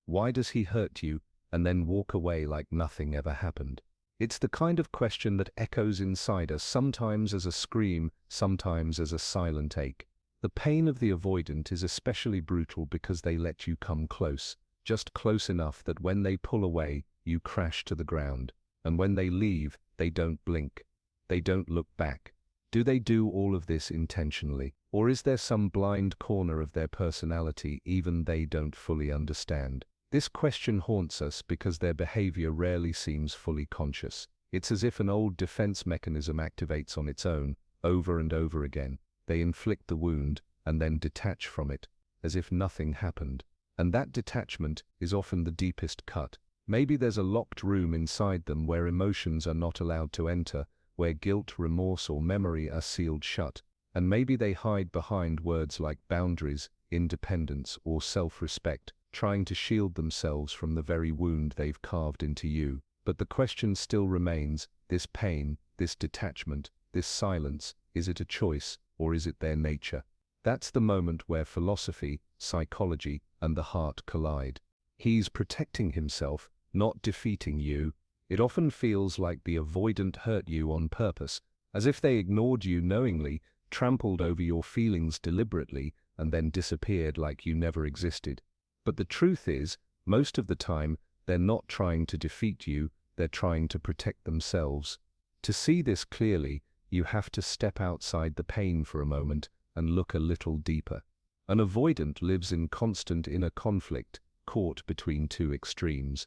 Why does he hurt you, and then walk away like nothing ever happened? It's the kind of question that echoes inside us, sometimes as a scream, sometimes as a silent ache. The pain of the avoidant is especially brutal because they let you come close, just close enough that when they pull away, you crash to the ground. And when they leave, they don't blink. They don't look back. Do they do all of this intentionally? Or is there some blind corner of their personality even they don't fully understand? This question haunts us because their behavior rarely seems fully conscious. It's as if an old defense mechanism activates on its own, over and over again. They inflict the wound, and then detach from it, as if nothing happened. And that detachment is often the deepest cut. Maybe there's a locked room inside them where emotions are not allowed to enter, where guilt, remorse, or memory are sealed shut. And maybe they hide behind words like boundaries, independence, or self-respect, trying to shield themselves from the very wound they've carved into you. But the question still remains, this pain, this detachment, this silence, is it a choice, or is it their nature? That's the moment where philosophy, psychology, and the heart collide. He's protecting himself, not defeating you. It often feels like the avoidant hurt you on purpose, as if they ignored you knowingly, trampled over your feelings deliberately, and then disappeared like you never existed. But the truth is, most of the time, they're not trying to defeat you, they're trying to protect themselves. To see this clearly, you have to step outside the pain for a moment and look a little deeper. An avoidant lives in constant inner conflict, caught between two extremes.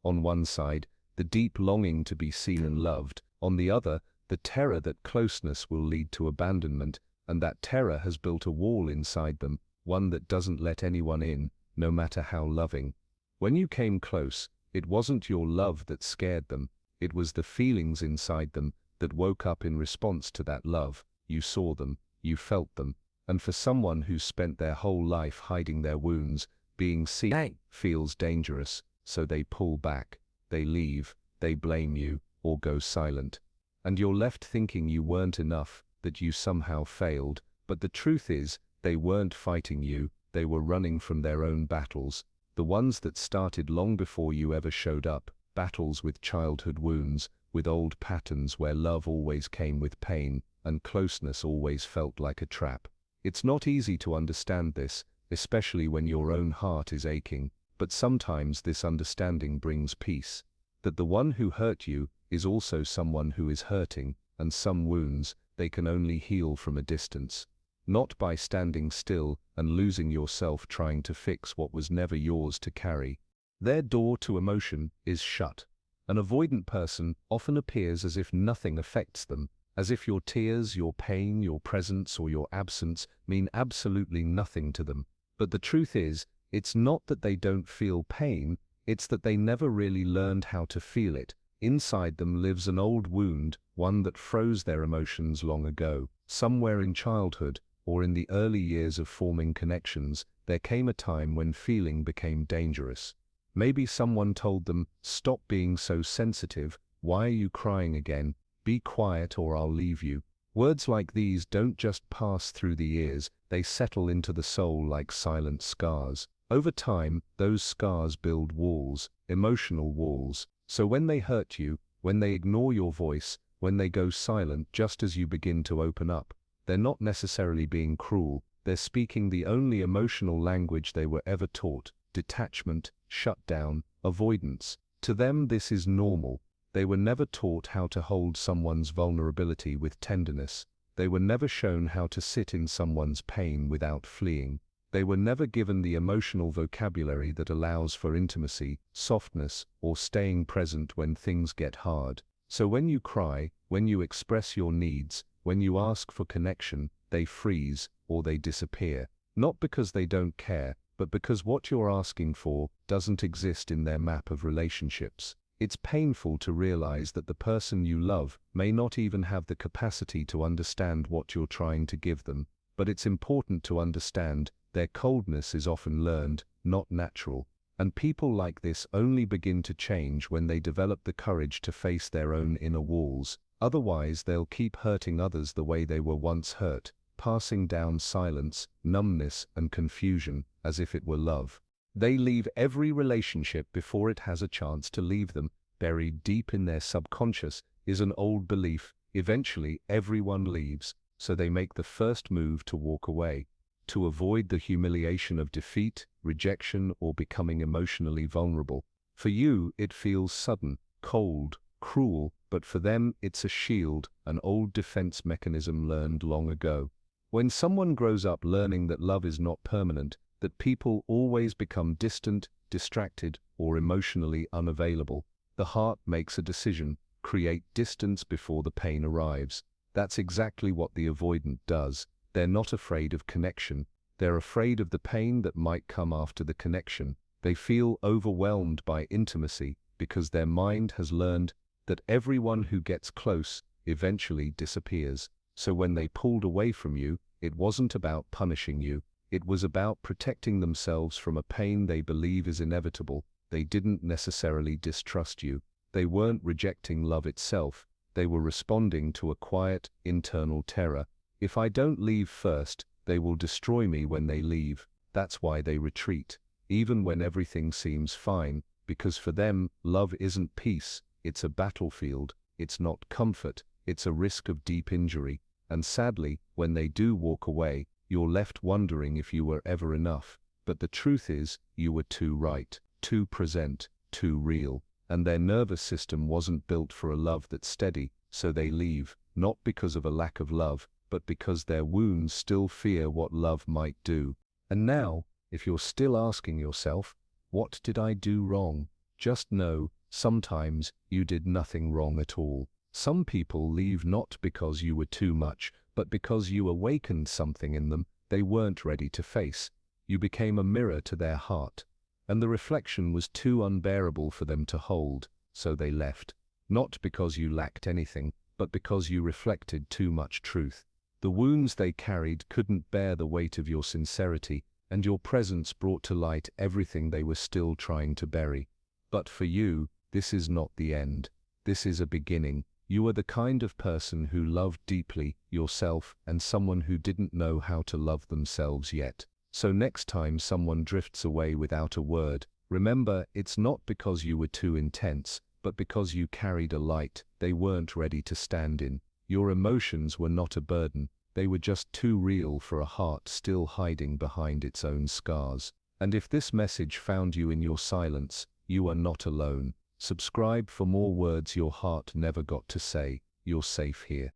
On one side, the deep longing to be seen and loved. On the other, the terror that closeness will lead to abandonment, and that terror has built a wall inside them, one that doesn't let anyone in, no matter how loving. When you came close, it wasn't your love that scared them, it was the feelings inside them that woke up in response to that love. You saw them, you felt them, and for someone who's spent their whole life hiding their wounds, being seen feels dangerous, so they pull back, they leave, they blame you, or go silent. And you're left thinking you weren't enough, that you somehow failed, but the truth is, they weren't fighting you, they were running from their own battles, the ones that started long before you ever showed up, battles with childhood wounds, with old patterns where love always came with pain, and closeness always felt like a trap. It's not easy to understand this, especially when your own heart is aching, but sometimes this understanding brings peace. That the one who hurt you is also someone who is hurting, and some wounds, they can only heal from a distance. Not by standing still and losing yourself trying to fix what was never yours to carry. Their door to emotion is shut. An avoidant person often appears as if nothing affects them, as if your tears, your pain, your presence, or your absence mean absolutely nothing to them. But the truth is, it's not that they don't feel pain, it's that they never really learned how to feel it. Inside them lives an old wound, one that froze their emotions long ago. Somewhere in childhood, or in the early years of forming connections, there came a time when feeling became dangerous. Maybe someone told them, "Stop being so sensitive, why are you crying again? Be quiet or I'll leave you." Words like these don't just pass through the ears, they settle into the soul like silent scars. Over time, those scars build walls, emotional walls. So when they hurt you, when they ignore your voice, when they go silent just as you begin to open up, they're not necessarily being cruel, they're speaking the only emotional language they were ever taught: detachment, shutdown, avoidance. To them this is normal. They were never taught how to hold someone's vulnerability with tenderness. They were never shown how to sit in someone's pain without fleeing. They were never given the emotional vocabulary that allows for intimacy, softness, or staying present when things get hard. So when you cry, when you express your needs, when you ask for connection, they freeze, or they disappear. Not because they don't care, but because what you're asking for doesn't exist in their map of relationships. It's painful to realize that the person you love may not even have the capacity to understand what you're trying to give them, but it's important to understand their coldness is often learned, not natural, and people like this only begin to change when they develop the courage to face their own inner walls. Otherwise, they'll keep hurting others the way they were once hurt, passing down silence, numbness, and confusion as if it were love. They leave every relationship before it has a chance to leave them. Buried deep in their subconscious is an old belief: eventually everyone leaves, so they make the first move to walk away, to avoid the humiliation of defeat, rejection, or becoming emotionally vulnerable. For you, it feels sudden, cold, cruel, but for them it's a shield, an old defense mechanism learned long ago. When someone grows up learning that love is not permanent, that people always become distant, distracted, or emotionally unavailable, the heart makes a decision: create distance before the pain arrives. That's exactly what the avoidant does. They're not afraid of connection. They're afraid of the pain that might come after the connection. They feel overwhelmed by intimacy because their mind has learned that everyone who gets close eventually disappears. So when they pulled away from you, it wasn't about punishing you. It was about protecting themselves from a pain they believe is inevitable. They didn't necessarily distrust you. They weren't rejecting love itself. They were responding to a quiet, internal terror. If I don't leave first, they will destroy me when they leave. That's why they retreat, even when everything seems fine, because for them, love isn't peace, it's a battlefield. It's not comfort, it's a risk of deep injury. And sadly, when they do walk away, you're left wondering if you were ever enough. But the truth is, you were too right, too present, too real. And their nervous system wasn't built for a love that's steady, so they leave, not because of a lack of love, but because their wounds still fear what love might do. And now, if you're still asking yourself, what did I do wrong? Just know, sometimes you did nothing wrong at all. Some people leave not because you were too much, but because you awakened something in them they weren't ready to face. You became a mirror to their heart, and the reflection was too unbearable for them to hold, so they left. Not because you lacked anything, but because you reflected too much truth. The wounds they carried couldn't bear the weight of your sincerity, and your presence brought to light everything they were still trying to bury. But for you, this is not the end. This is a beginning. You are the kind of person who loved deeply, yourself, and someone who didn't know how to love themselves yet. So next time someone drifts away without a word, remember, it's not because you were too intense, but because you carried a light they weren't ready to stand in. Your emotions were not a burden. They were just too real for a heart still hiding behind its own scars. And if this message found you in your silence, you are not alone. Subscribe for more words your heart never got to say. You're safe here.